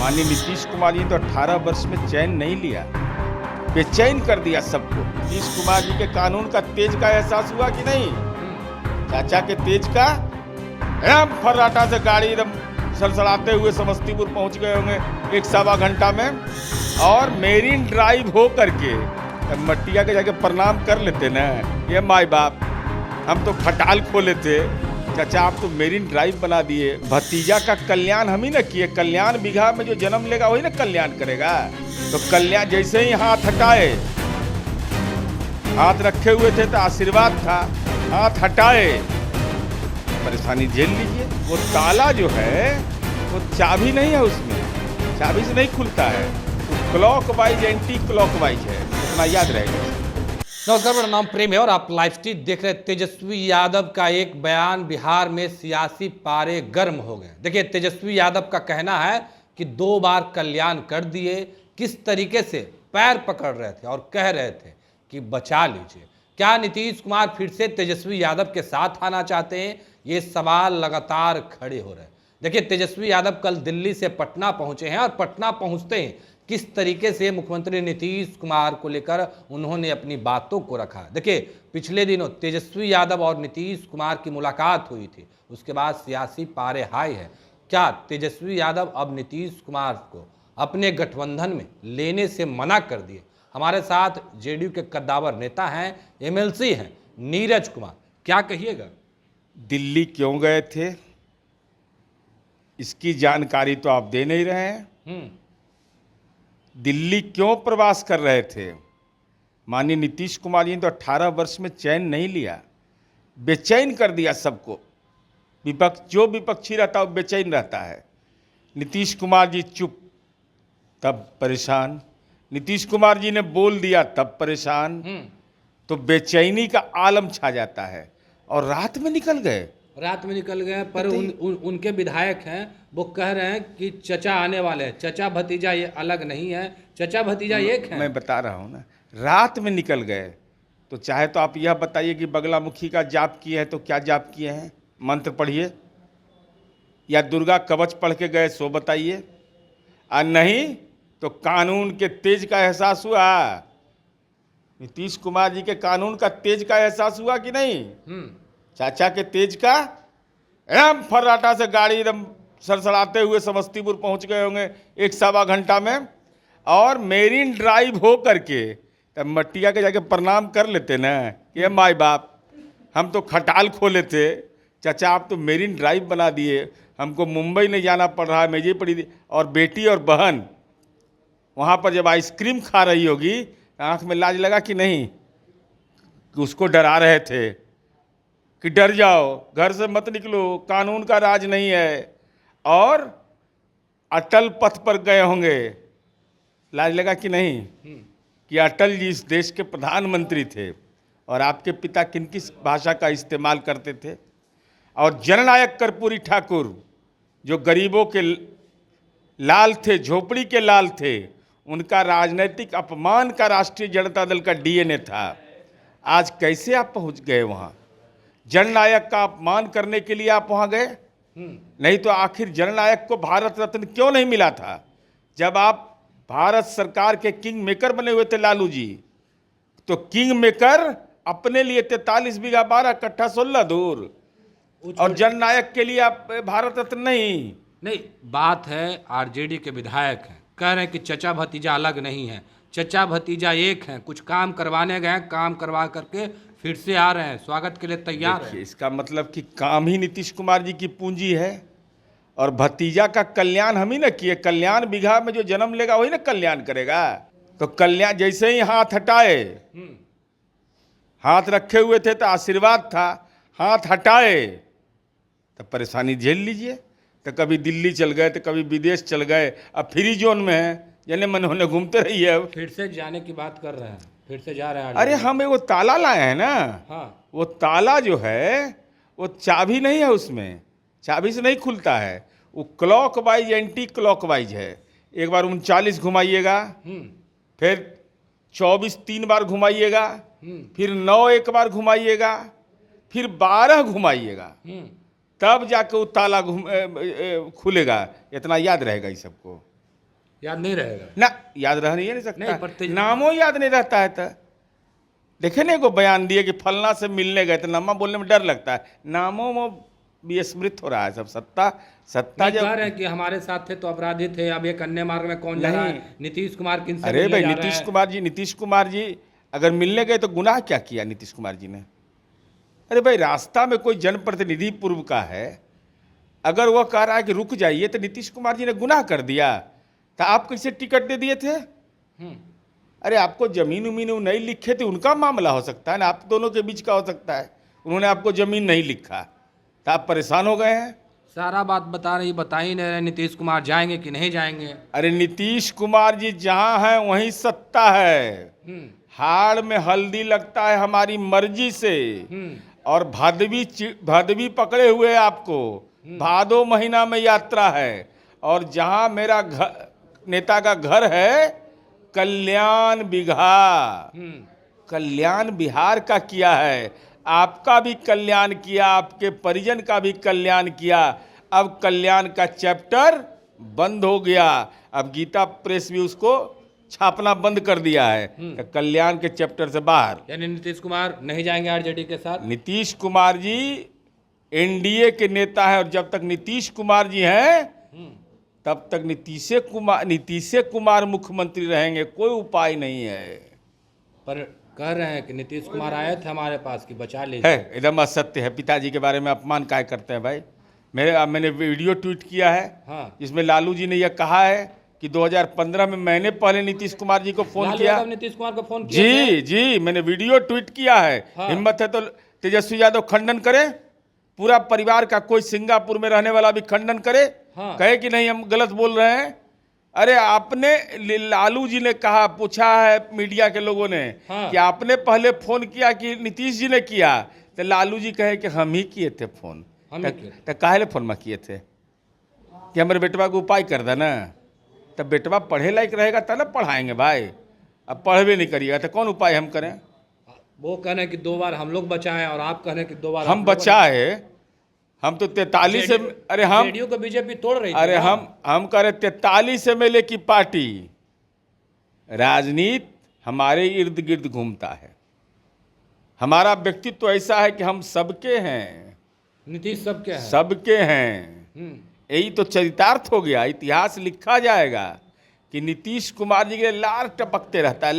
माननीय नीतीश कुमार जी ने तो 18 वर्ष में चैन नहीं लिया, बेचैन कर दिया सबको। नीतीश कुमार जी के कानून का तेज का एहसास हुआ कि नहीं? चाचा के तेज का एकदम फर्राटा से गाड़ी एकदम सड़सड़ाते हुए समस्तीपुर पहुंच गए होंगे 1-1.25 घंटा में। और मेरीन ड्राइव हो करके मट्टिया के जाके प्रणाम कर लेते ना, ये माई बाप, हम तो खटाल खोले थे, चाचा आप तो मेरीन ड्राइव बना दिए। भतीजा का कल्याण हम ही ना किए, कल्याण बीघा में जो जन्म लेगा वही ना कल्याण करेगा। तो कल्याण जैसे ही हाथ हटाए, हाथ रखे हुए थे तो आशीर्वाद था, हाथ हटाए परेशानी झेल लीजिए। वो ताला जो है वो चाबी नहीं है, उसमें चाबी से नहीं खुलता है, वो clock wise anti clock wise है, इतना याद रहेगा। नमस्कार, मेरा नाम प्रेम है और आप लाइव स्ट्रीट देख रहे हैं। तेजस्वी यादव का एक बयान, बिहार में सियासी पारे गर्म हो गए। देखिए, तेजस्वी यादव का कहना है कि 2 बार कल्याण कर दिए, किस तरीके से पैर पकड़ रहे थे और कह रहे थे कि बचा लीजिए। क्या नीतीश कुमार फिर से तेजस्वी यादव के साथ आना चाहते हैं? ये सवाल लगातार खड़े हो रहे हैं। देखिए, तेजस्वी यादव कल दिल्ली से पटना पहुंचे हैं और पटना पहुंचते ही किस तरीके से मुख्यमंत्री नीतीश कुमार को लेकर उन्होंने अपनी बातों को रखा। देखिए, पिछले दिनों तेजस्वी यादव और नीतीश कुमार की मुलाकात हुई थी, उसके बाद सियासी पारे हाई है। क्या तेजस्वी यादव अब नीतीश कुमार को अपने गठबंधन में लेने से मना कर दिए? हमारे साथ जेडीयू के कद्दावर नेता हैं, एमएलसी हैं नीरज कुमार, क्या कहिएगा? दिल्ली क्यों गए थे इसकी जानकारी तो आप दे नहीं रहे हैं। दिल्ली क्यों प्रवास कर रहे थे? माननीय नीतीश कुमार जी ने तो 18 वर्ष में चैन नहीं लिया, बेचैन कर दिया सबको। विपक्ष जो विपक्षी रहता है वो बेचैन रहता है। नीतीश कुमार जी चुप तब परेशान, नीतीश कुमार जी ने बोल दिया तब परेशान, तो बेचैनी का आलम छा जाता है। और रात में निकल गए, पर उनके विधायक हैं, वो कह रहे हैं कि चचा आने वाले हैं। चचा भतीजा ये अलग नहीं है, चचा भतीजा एक है। मैं बता रहा हूँ ना, रात में निकल गए। तो चाहे तो आप यह बताइए कि बगलामुखी का जाप किए हैं तो क्या जाप किए हैं, मंत्र पढ़िए, या दुर्गा कवच पढ़ के गए सो बताइए। और नहीं तो कानून के तेज का एहसास हुआ? नीतीश कुमार जी के कानून का तेज का एहसास हुआ कि नहीं? चाचा के तेज का एकदम फर्राटा से गाड़ी एकदम सड़सड़ाते हुए समस्तीपुर पहुंच गए होंगे 1-1.25 घंटा में। और मेरीन ड्राइव हो करके तब मट्टिया के जाके प्रणाम कर लेते ना, ये माई बाप, हम तो खटाल खोले थे, चाचा आप तो मेरीन ड्राइव बना दिए, हमको मुंबई नहीं जाना पड़ रहा है, मेजे पड़ी थी। और बेटी और बहन वहाँ पर जब आइसक्रीम खा रही होगी, आंख में लाज लगा कि नहीं? कि उसको डरा रहे थे कि डर जाओ, घर से मत निकलो, कानून का राज नहीं है। और अटल पथ पर गए होंगे, लाज लगा कि नहीं? कि अटल जी इस देश के प्रधानमंत्री थे और आपके पिता किन किस भाषा का इस्तेमाल करते थे। और जननायक कर्पूरी ठाकुर जो गरीबों के लाल थे, झोपड़ी के लाल थे, उनका राजनीतिक अपमान का राष्ट्रीय जनता दल का डीएनए था। आज कैसे आप पहुंच गए वहां? जननायक का अपमान करने के लिए आप वहां गए? नहीं तो आखिर जननायक को भारत रत्न क्यों नहीं मिला था? जब आप भारत सरकार के किंग मेकर बने हुए थे लालू जी, तो किंग मेकर अपने लिए 43 बीघा 12 कट्ठा 16 दूर, और जननायक के लिए आप भारत रत्न नहीं। बात है आरजेडी के विधायक हैं, कह रहे हैं कि चचा भतीजा अलग नहीं है, चचा भतीजा एक हैं। कुछ काम करवाने गए, काम करवा करके फिर से आ रहे हैं, स्वागत के लिए तैयार है। इसका मतलब कि काम ही नीतीश कुमार जी की पूंजी है। और भतीजा का कल्याण हम ही ना किए, कल्याण बीघा में जो जन्म लेगा वही ना कल्याण करेगा। तो कल्याण जैसे ही हाथ हटाए, हाथ रखे हुए थे तो आशीर्वाद था, हाथ हटाए तो परेशानी झेल लीजिए। तो कभी दिल्ली चल गए तो कभी विदेश चल गए, अब फ्री जोन में है, जने मन होने घूमते रहिए। अब फिर से जाने की बात कर रहे हैं, फिर से जा रहे हैं। अरे हम वो ताला लाए हैं ना। हाँ। वो ताला जो है वो चाबी नहीं है, उसमें चाबी से नहीं खुलता है, वो clock wise anti clock wise है। एक बार 39 घुमाइएगा, फिर 24 3 बार घुमाइएगा, फिर 9 एक बार घुमाइएगा, फिर 12 घुमाइएगा, तब जाके वो ताला खुलेगा। इतना याद रहेगा इस सबको। याद नहीं रहेगा। ना, याद रह नहीं नहीं, सकता, पर नामों याद नहीं रहता है। तो देखे नहीं को बयान दिए कि फलना से मिलने गए, तो नामा बोलने में डर लगता है, नामों में विस्मृत हो रहा है सब। सत्ता नहीं, जब कह रहे हैं कि हमारे साथ थे तो अपराधी थे, अब ये कन्या मार्ग में कौन जा रहा नहीं। है, नीतीश कुमार किनसे अरे मिलने भाई जा रहे हैं? नीतीश कुमार जी अगर मिलने गए तो गुनाह क्या किया नीतीश कुमार जी ने? अरे भाई, रास्ता में कोई जनप्रतिनिधि पूर्व का है, अगर वह कह रहा है कि रुक जाइए, तो नीतीश कुमार जी ने गुनाह कर दिया। तो आप कैसे टिकट दे दिए थे? अरे आपको जमीन उमीन वो नहीं लिखे थे, उनका मामला हो सकता है ना, आप दोनों के बीच का हो सकता है। उन्होंने आपको जमीन नहीं लिखा तो आप परेशान हो गए हैं। सारा बात बता ही नहीं रहे, नीतीश कुमार जाएंगे कि नहीं जाएंगे। अरे नीतीश कुमार जी जहां है वहीं सत्ता है। हाड़ में हल्दी लगता है हमारी मर्जी से, और भादवी पकड़े हुए आपको, भादो महीना में यात्रा है। और जहां मेरा नेता का घर है कल्याण बिहार का किया है, आपका भी कल्याण किया, आपके परिजन का भी कल्याण किया। अब कल्याण का चैप्टर बंद हो गया, अब गीता प्रेस भी उसको छापना बंद कर दिया है, तो कल्याण के चैप्टर से बाहर। यानी नीतीश कुमार नहीं जाएंगे आरजेडी के साथ? नीतीश कुमार जी एनडीए के नेता है, और जब तक नीतीश कुमार जी हैं तब तक नीतीश कुमार मुख्यमंत्री रहेंगे, कोई उपाय नहीं है। पर कह रहे हैं कि नीतीश कुमार आए थे हमारे पास कि बचा लीजिए। है, एकदम असत्य है। पिताजी के बारे में अपमान काय करते हैं भाई? मैंने वीडियो ट्वीट किया है, हाँ। जिसमें लालू जी ने यह कहा है कि 2015 में मैंने पहले नीतीश कुमार जी को फोन किया। नीतीश कुमार को फोन किया? जी, मैंने वीडियो ट्वीट किया है। हाँ। हिम्मत है तो तेजस्वी यादव खंडन करे, पूरा परिवार का, कोई सिंगापुर में रहने वाला भी खंडन करे। हाँ। कहे कि नहीं हम गलत बोल रहे हैं। अरे आपने, लालू जी ने कहा, पूछा है मीडिया के लोगों ने, हाँ। कि आपने पहले फोन किया कि नीतीश जी ने किया? तो लालू जी कहे कि हम ही किए थे फोन। तो काहे फोन में किए थे कि हमारे बेटवा को उपाय कर देना? तब बेटवा पढ़े लायक रहेगा तब ना पढ़ाएंगे भाई। अब पढ़वे नहीं करिएगा तो कौन उपाय हम करें? वो कहने कि 2 बार हम लोग बचाए, और आप कहने कि 2 बार हम बचाए। हम तो 43 से, अरे हम जेडीयू को बीजेपी तोड़ रही थी। अरे हम कह रहे 43 MLA की पार्टी, राजनीति हमारे इर्द गिर्द घूमता है। हमारा व्यक्तित्व तो ऐसा है कि हम सबके हैं। नीतीश सबके हैं। सबके हैं, यही तो चरितार्थ हो गया। इतिहास लिखा जाएगा कि नीतीश कुमार जी के लार टपकते रहता है।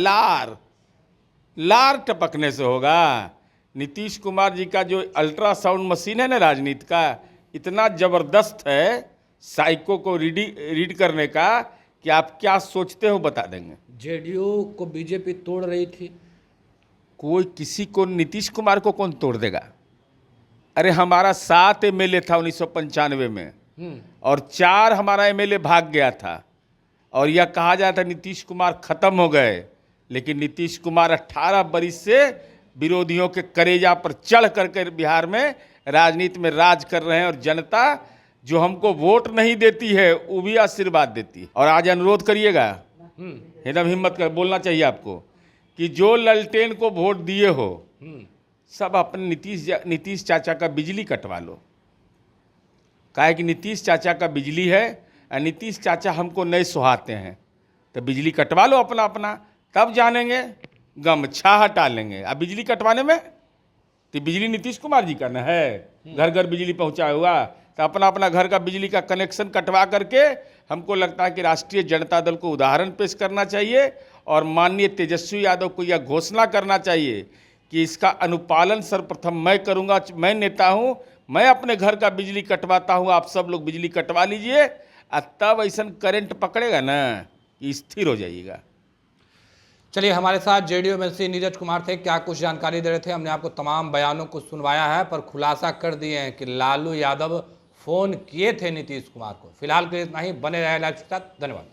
लार टपकने से होगा। नीतीश कुमार जी का जो अल्ट्रासाउंड मशीन है ना राजनीति का, इतना जबरदस्त है साइको को रीड करने का कि आप क्या सोचते हो बता देंगे। जेडीयू को बीजेपी तोड़ रही थी, कोई किसी को, नीतीश कुमार को कौन तोड़ देगा? अरे हमारा 7 MLA था 1995 में, और 4 हमारा MLA भाग गया था, और यह कहा जाता नीतीश कुमार खत्म हो गए। लेकिन नीतीश कुमार 18 बरिस से विरोधियों के करेजा पर चढ़ करके बिहार में राजनीति में राज कर रहे हैं, और जनता जो हमको वोट नहीं देती है वो भी आशीर्वाद देती है। और आज अनुरोध करिएगा, एकदम हिम्मत कर बोलना चाहिए आपको, कि जो ललटेन को वोट दिए हो सब अपने नीतीश चाचा का बिजली कटवा लो। काहे कि नीतीश चाचा का बिजली है, और नीतीश चाचा हमको नहीं सुहाते हैं, तो बिजली कटवा लो अपना, तब जानेंगे। गमछा हटा लेंगे। अब बिजली कटवाने में तो बिजली नीतीश कुमार जी का न है, घर घर बिजली पहुंचाया हुआ, तो अपना घर का बिजली का कनेक्शन कटवा करके हमको लगता है कि राष्ट्रीय जनता दल को उदाहरण पेश करना चाहिए, और माननीय तेजस्वी यादव को यह घोषणा करना चाहिए कि इसका अनुपालन सर्वप्रथम मैं करूंगा। मैं नेता हूं, मैं अपने घर का बिजली कटवाता हूं, आप सब लोग बिजली कटवा लीजिए, और तब ऐसा करंट पकड़ेगा ना कि स्थिर हो जाइएगा। चलिए, हमारे साथ जेडीयू एमएलसी नीरज कुमार थे। क्या कुछ जानकारी दे रहे थे, हमने आपको तमाम बयानों को सुनवाया है, पर खुलासा कर दिए हैं कि लालू यादव फोन किए थे नीतीश कुमार को। फिलहाल के इतना ही, बने रहे लाइव के साथ। धन्यवाद।